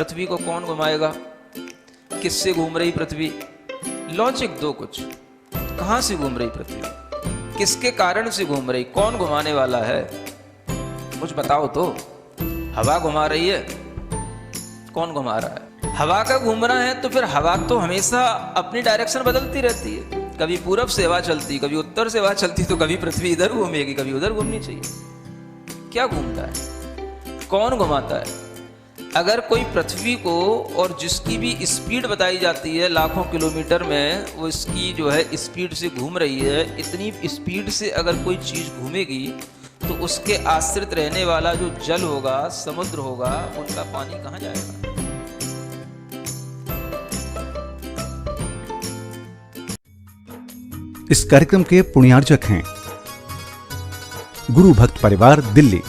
पृथ्वी को कौन घुमाएगा, किससे घूम रही पृथ्वी, लॉजिक दो कुछ। कहां से घूम रही पृथ्वी, किसके कारण से घूम रही, कौन घुमाने वाला है, कुछ बताओ तो। हवा घुमा रही है, कौन घुमा रहा है? हवा का घूमना है तो फिर हवा तो हमेशा अपनी डायरेक्शन बदलती रहती है। कभी पूरब से हवा चलती, कभी उत्तर से हवा चलती, तो कभी पृथ्वी इधर घूमेगी, कभी उधर घूमनी चाहिए। क्या घूमता है, कौन घुमाता है? अगर कोई पृथ्वी को, और जिसकी भी स्पीड बताई जाती है लाखों किलोमीटर में, वो इसकी जो है स्पीड से घूम रही है, इतनी स्पीड से अगर कोई चीज़ घूमेगी तो उसके आश्रित रहने वाला जो जल होगा, समुद्र होगा, उनका पानी कहाँ जाएगा? इस कार्यक्रम के पुण्यार्जक हैं गुरु भक्त परिवार, दिल्ली।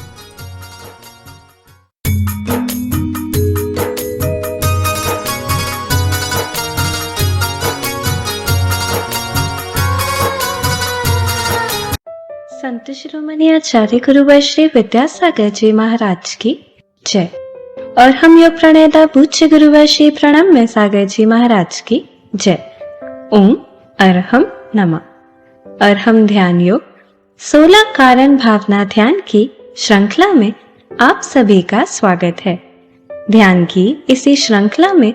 संत शिरोमणि आचार्य गुरुवर श्री विद्यासागर जी महाराज की जय। और हम योग प्रणेता पूज्य गुरुवर श्री प्रणम्य सागर जी महाराज की जय। ओम अरहम नमः। अरहम ध्यान योग 16 कारण भावना ध्यान की श्रृंखला में आप सभी का स्वागत है। ध्यान की इसी श्रृंखला में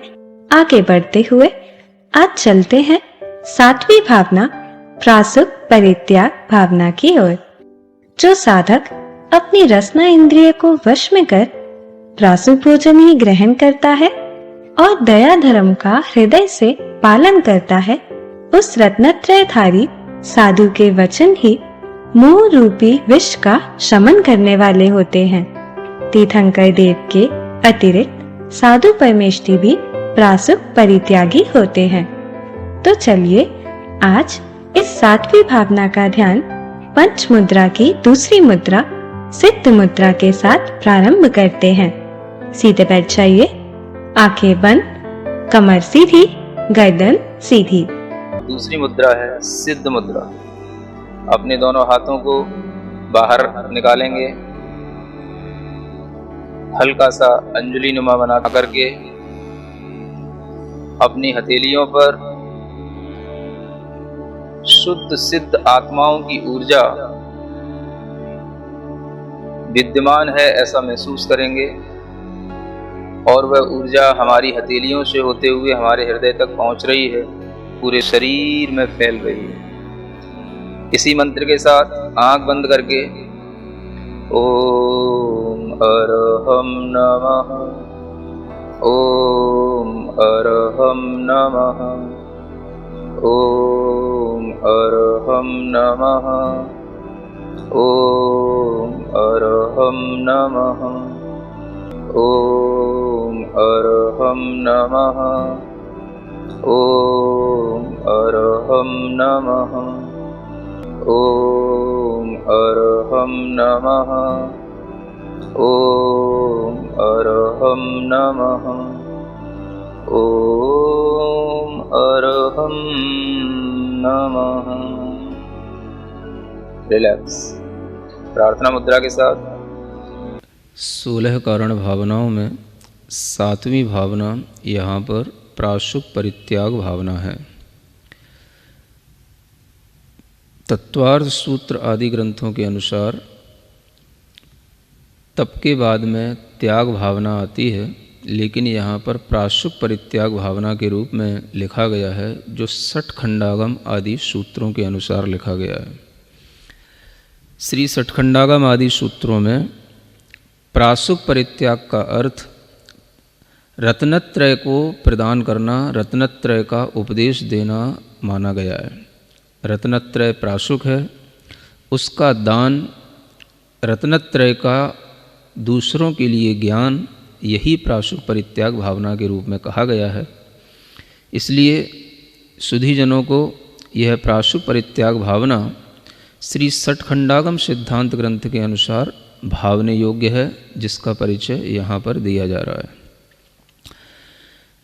आगे बढ़ते हुए आज चलते हैं 7वीं भावना प्रासुप परित्याग भावना की ओर, जो साधक अपनी रसना इंद्रिय को वश में कर प्रासुप भोजन ही ग्रहण करता है और दया धर्म का हृदय से पालन करता है, उस रत्नत्रयधारी साधु के वचन ही मोह रूपी विष का शमन करने वाले होते हैं। तीर्थंकर देव के अतिरिक्त साधु परमेष्ठी भी प्रासुप परित्यागी होते हैं। तो चलिए आज इस 7वीं भावना का ध्यान पंच मुद्रा की दूसरी मुद्रा सिद्ध मुद्रा के साथ प्रारंभ करते हैं। सीधे बैठ जाइए, आंखें बंद, कमर सीधी, गर्दन सीधी। दूसरी मुद्रा है सिद्ध मुद्रा। अपने दोनों हाथों को बाहर निकालेंगे, हल्का सा अंजलि नुमा बना करके अपनी हथेलियों पर शुद्ध सिद्ध आत्माओं की ऊर्जा विद्यमान है ऐसा महसूस करेंगे, और वह ऊर्जा हमारी हथेलियों से होते हुए हमारे हृदय तक पहुंच रही है, पूरे शरीर में फैल रही है। इसी मंत्र के साथ आंख बंद करके ओम अरहम नमः, ओम अरहम नमः, ओम अरहम नमः, ओम अरहम नमः, ओम अरहम नमः, ओम अरहम नमः, ओम अरहम नमः, ओम अरहम नमः, ओम अरहम नमः। रिलैक्स। प्रार्थना मुद्रा के साथ 16 कारण भावनाओं में 7वीं भावना यहाँ पर प्रासुप परित्याग भावना है। तत्वार्थ सूत्र आदि ग्रंथों के अनुसार तप के बाद में त्याग भावना आती है, लेकिन यहाँ पर प्रासुप परित्याग भावना के रूप में लिखा गया है, जो 60 खंडागम आदि सूत्रों के अनुसार लिखा गया है। श्री 60 खंडागम आदि सूत्रों में प्रासुप परित्याग का अर्थ रत्नत्रय को प्रदान करना, रत्नत्रय का उपदेश देना माना गया है। रत्नत्रय प्रासुक है, उसका दान, रत्नत्रय का दूसरों के लिए ज्ञान, यही प्रासुप परित्याग भावना के रूप में कहा गया है। इसलिए सुधीजनों को यह प्रासुप परित्याग भावना श्री 60 खंडागम सिद्धांत ग्रंथ के अनुसार भावने योग्य है, जिसका परिचय यहाँ पर दिया जा रहा है।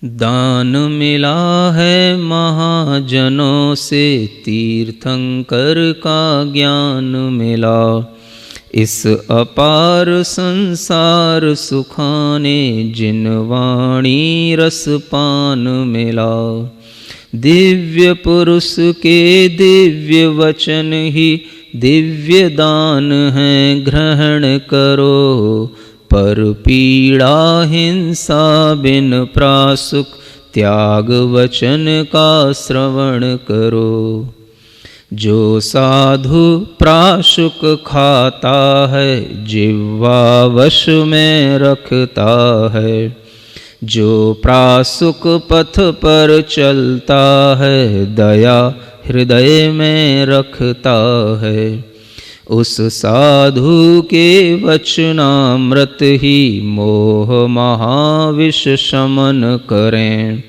दान मिला है महाजनों से, तीर्थंकर का ज्ञान मिला, इस अपार संसार सुखाने जिन वाणी रस पान मिला। दिव्य पुरुष के दिव्य वचन ही दिव्य दान है ग्रहण करो। पर पीड़ा हिंसा बिन प्रासुक त्याग वचन का श्रवण करो। जो साधु प्राशुक खाता है जिह्वा वश में रखता है। जो प्रासुक पथ पर चलता है दया हृदय में रखता है। उस साधु के वचनामृत ही मोह महाविष शमन करें।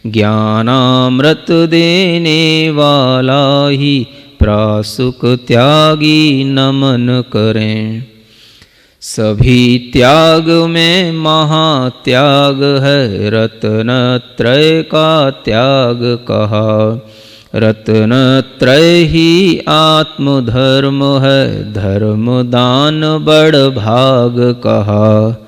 ज्ञानामृत देने वाला ही प्रासुक त्यागी नमन करें। सभी त्याग में महात्याग है रत्नत्रय का त्याग कहा। रत्नत्रय ही आत्मधर्म है धर्म दान बड़ भाग कहा।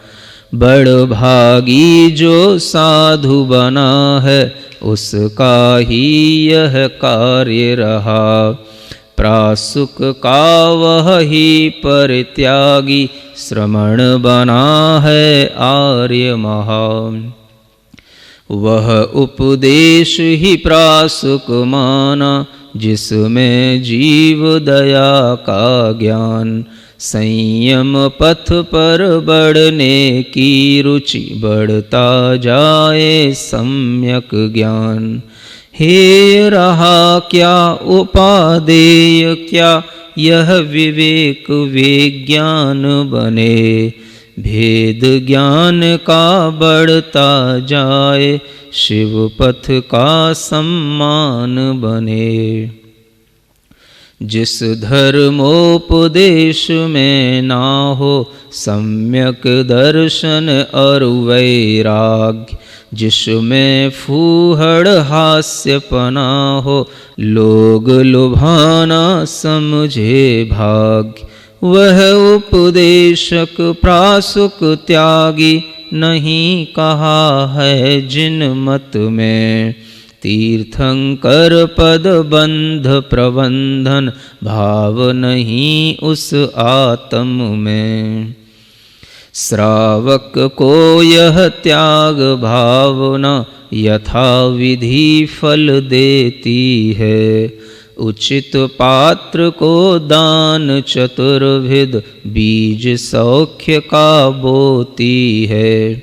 बड़ भागी जो साधु बना है उसका ही यह कार्य रहा। प्रासुक का वह ही परित्यागी श्रमण बना है आर्य महान। वह उपदेश ही प्रासुक माना जिसमें जीव दया का ज्ञान। संयम पथ पर बढ़ने की रुचि बढ़ता जाए सम्यक ज्ञान। हे रहा क्या उपादेय क्या यह विवेक विज्ञान बने। भेद ज्ञान का बढ़ता जाए शिव पथ का सम्मान बने। जिस धर्मोपदेश में ना हो सम्यक दर्शन और वैराग्य। जिसमें फूहड़ हास्यपना हो लोग लुभाना समझे भाग्य। वह उपदेशक प्रासुक त्यागी नहीं कहा है जिन मत में। तीर्थंकर पद बंध प्रबंधन भाव नहीं उस आत्म में। श्रावक को यह त्याग भावना यथा विधि फल देती है। उचित पात्र को दान चतुर्विध बीज सौख्य का बोती है।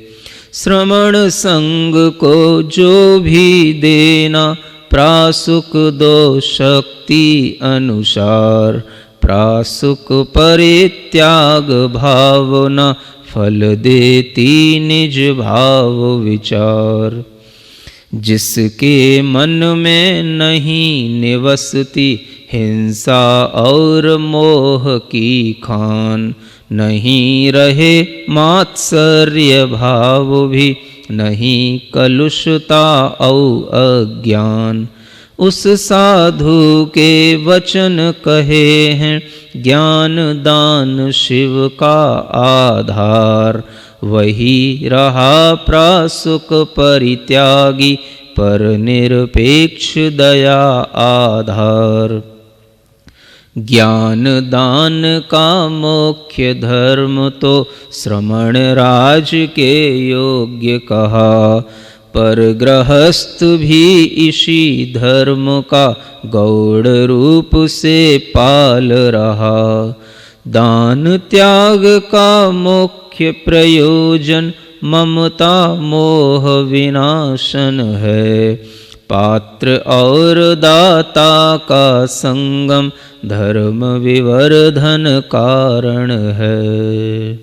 श्रमण संग को जो भी देना प्रासुक दो शक्ति अनुसार। प्रासुक परित्याग भावना फल देती निज भाव विचार। जिसके मन में नहीं निवसती हिंसा और मोह की खान। नहीं रहे मात्सर्य भाव भी नहीं कलुषता और अज्ञान। उस साधु के वचन कहे हैं ज्ञान दान शिव का आधार। वही रहा प्रासुक परित्यागी पर निरपेक्ष दया आधार। ज्ञान दान का मुख्य धर्म तो श्रमण राज के योग्य कहा। पर गृहस्थ भी इसी धर्म का गौड़ रूप से पाल रहा। दान त्याग का मुख्य प्रयोजन ममता मोह विनाशन है। पात्र और दाता का संगम धर्म विवर्धन कारण है।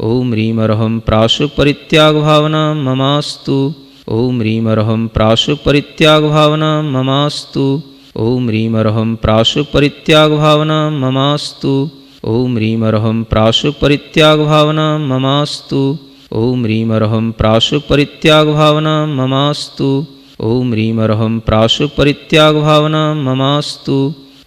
ओम ह्रीम अरहम प्राशुक परित्याग भावना ममास्तु। ओम ह्रीम अरहम प्राशुक परित्याग भावना ममास्तु। ओम ह्रीम अरहम प्राशुक परित्याग भावना ममास्तु। ओम ह्रीम अरहम प्राशुक परित्याग भावना ममास्तु। ओम ह्रीम अरहम प्राशुक परित्याग भावना ममास्तु। ओम ह्रीम अरहम प्राशुक परित्याग भावना ममास्तु।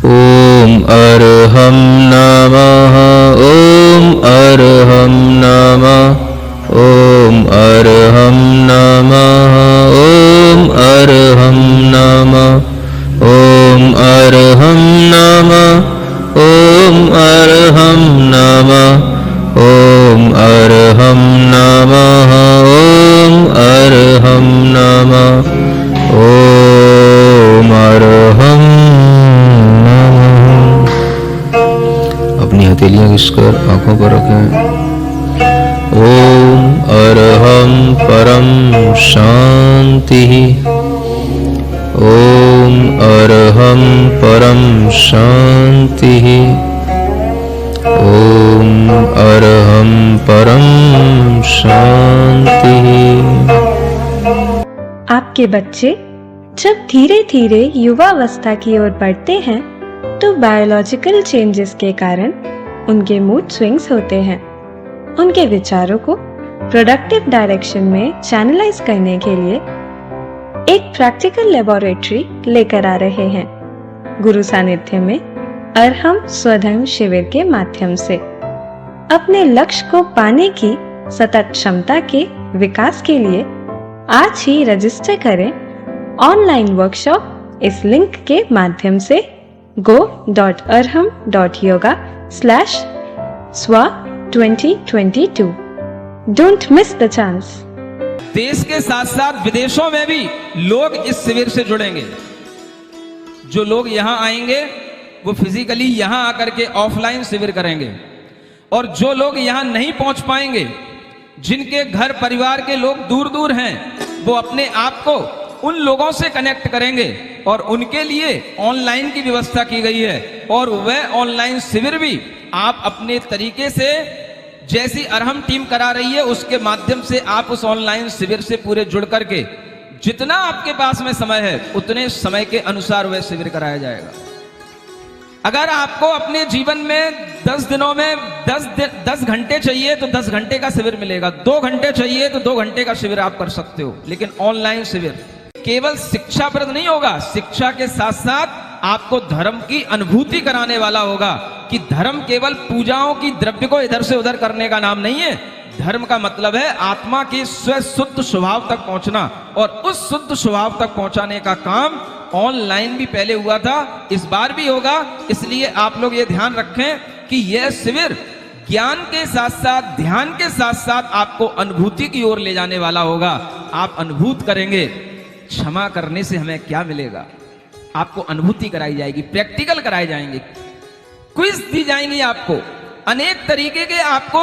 ॐ अर्हं नमः ॐ अर्हं नमः ॐ अर्हं नमः ॐ अर्हं नमः ॐ अर्हं नमः ॐ अर्हं नमः ॐ अर्हं नमः ॐ अर्हं नमः ॐ अर्हं नमः। अपनी हथेलियां घिसकर आंखों पर रखें। ॐ अर्हं परं शांति। ॐ अर्हं परं शांति। ॐ अर्हं परं शांति। आपके बच्चे जब धीरे धीरे युवावस्था की ओर बढ़ते हैं तो बायोलॉजिकल चेंजेस के कारण उनके मूड स्विंग्स होते हैं। उनके विचारों को प्रोडक्टिव डायरेक्शन में चैनलाइज करने के लिए एक प्रैक्टिकल लेबोरेटरी लेकर आ रहे हैं गुरु सानिध्य में अर्हम स्वधर्म शिविर के माध्यम से। अपने लक्ष्य को पाने की सतत क्षमता के विकास के लिए आज ही रजिस्टर करें ऑनलाइन वर्कशॉप इस लिंक के माध्यम से go.arham.yoga/swa2022। Don't miss the chance। देश के साथ साथ विदेशों में भी लोग इस शिविर से जुड़ेंगे। जो लोग यहां आएंगे वो फिजिकली यहां आकर के ऑफलाइन शिविर करेंगे, और जो लोग यहां नहीं पहुंच पाएंगे, जिनके घर परिवार के लोग दूर दूर हैं, वो अपने आप को उन लोगों से कनेक्ट करेंगे और उनके लिए ऑनलाइन की व्यवस्था की गई है। और वह ऑनलाइन शिविर भी आप अपने तरीके से, जैसी अर्हम टीम करा रही है उसके माध्यम से आप उस ऑनलाइन शिविर से पूरे जुड़ करके जितना आपके पास में समय है उतने समय के अनुसार वह शिविर कराया जाएगा। अगर आपको अपने जीवन में 10 दिनों में 10 घंटे चाहिए तो 10 घंटे का शिविर मिलेगा। 2 घंटे चाहिए तो 2 घंटे का शिविर आप कर सकते हो। लेकिन ऑनलाइन शिविर केवल शिक्षाप्रद नहीं होगा, शिक्षा के साथ साथ आपको धर्म की अनुभूति कराने वाला होगा कि धर्म केवल पूजाओं की द्रव्य को इधर से उधर करने का नाम नहीं है। धर्म का मतलब है आत्मा के स्वशुद्ध स्वभाव तक पहुंचना, और उस शुद्ध स्वभाव तक पहुंचाने का काम ऑनलाइन भी पहले हुआ था, इस बार भी होगा। इसलिए आप लोग ये ध्यान रखें कि यह शिविर ज्ञान के साथ साथ, ध्यान के साथ साथ आपको अनुभूति की ओर ले जाने वाला होगा। आप अनुभूत करेंगे क्षमा करने से हमें क्या मिलेगा, आपको अनुभूति कराई जाएगी, प्रैक्टिकल कराए जाएंगे, क्विज दी जाएंगी आपको, अनेक तरीके के आपको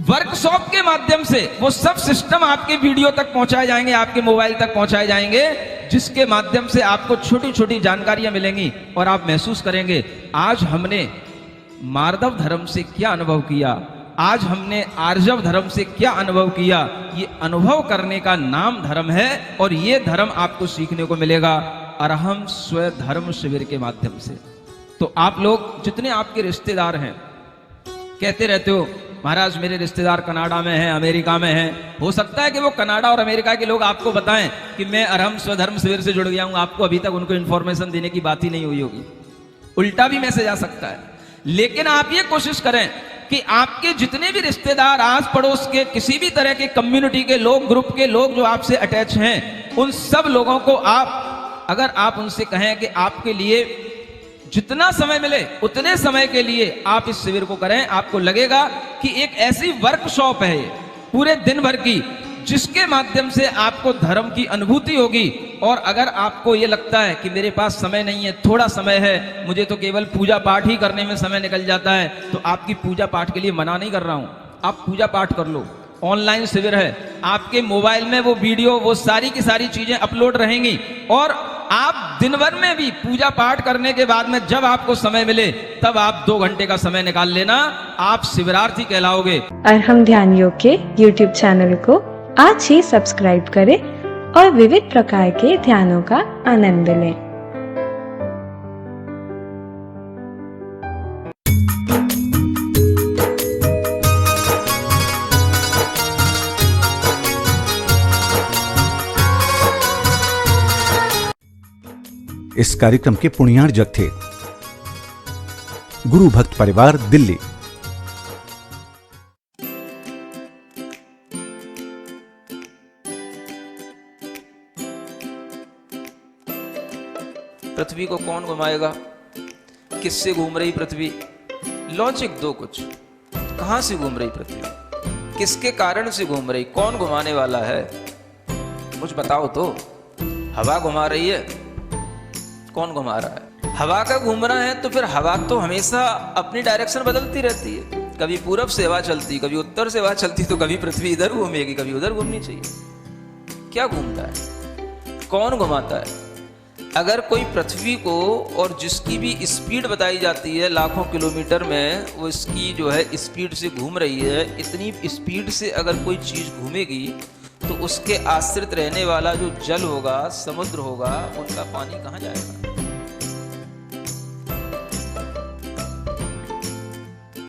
वर्कशॉप के माध्यम से वो सब सिस्टम आपके वीडियो तक पहुंचाए जाएंगे, आपके मोबाइल तक पहुंचाए जाएंगे, जिसके माध्यम से आपको छोटी छोटी जानकारियां मिलेंगी और आप महसूस करेंगे आज हमने मार्दव धर्म से क्या अनुभव किया, आज हमने आर्जव धर्म से क्या अनुभव किया। ये अनुभव करने का नाम धर्म है, और ये धर्म आपको सीखने को मिलेगा अर्हम स्वधर्म शिविर के माध्यम से। तो आप लोग जितने आपके रिश्तेदार हैं, कहते रहते हो महाराज मेरे रिश्तेदार कनाडा में हैं, अमेरिका में हैं, हो सकता है कि वो कनाडा और अमेरिका के लोग आपको बताएं कि मैं अर्हम स्वधर्म शिविर से जुड़ गया हूं, आपको अभी तक उनको इंफॉर्मेशन देने की बात ही नहीं हुई होगी, उल्टा भी मैसेज आ सकता है। लेकिन आप ये कोशिश करें कि आपके जितने भी रिश्तेदार, आस पड़ोस के किसी भी तरह के कम्युनिटी के लोग, ग्रुप के लोग जो आपसे अटैच हैं, उन सब लोगों को आप, अगर आप उनसे कहें कि आपके लिए जितना समय मिले उतने समय के लिए आप इस शिविर को करें, आपको लगेगा कि एक ऐसी वर्कशॉप है पूरे दिन भर की, जिसके माध्यम से आपको धर्म की अनुभूति होगी। और अगर आपको ये लगता है कि मेरे पास समय नहीं है, थोड़ा समय है, मुझे तो केवल पूजा पाठ ही करने में समय निकल जाता है, तो आपकी पूजा पाठ के लिए मना नहीं कर रहा हूं, आप पूजा पाठ कर लो। ऑनलाइन शिविर है, आपके मोबाइल में वो वीडियो, वो सारी की सारी चीजें अपलोड रहेंगी, और आप दिन भर में भी पूजा पाठ करने के बाद में जब आपको समय मिले तब आप 2 घंटे का समय निकाल लेना, आप शिविरार्थी कहलाओगे। अर्हम ध्यान योग के YouTube चैनल को आज ही सब्सक्राइब करें और विविध प्रकार के ध्यानों का आनंद लें। इस कार्यक्रम के पुण्यार्जक थे। गुरु भक्त परिवार, दिल्ली। पृथ्वी को कौन घुमाएगा? किससे घूम रही पृथ्वी? लॉजिक दो कुछ। कहां से घूम रही पृथ्वी? किसके कारण से घूम रही? कौन घुमाने वाला है? मुझे बताओ तो। हवा घुमा रही है? कौन घुमा रहा है? हवा का घूमना है तो फिर हवा तो हमेशा अपनी डायरेक्शन बदलती रहती है। कभी पूरब से हवा चलती, कभी उत्तर से हवा चलती, तो कभी पृथ्वी इधर घूमेगी, कभी उधर घूमनी चाहिए। क्या घूमता है? कौन घुमाता है? अगर कोई पृथ्वी को, और जिसकी भी स्पीड बताई जाती है लाखों किलोमीटर में, वो इसकी जो है स्पीड से घूम रही है, इतनी स्पीड से अगर कोई चीज़ घूमेगी तो उसके आश्रित रहने वाला जो जल होगा, समुद्र होगा, उनका पानी कहाँ जाएगा?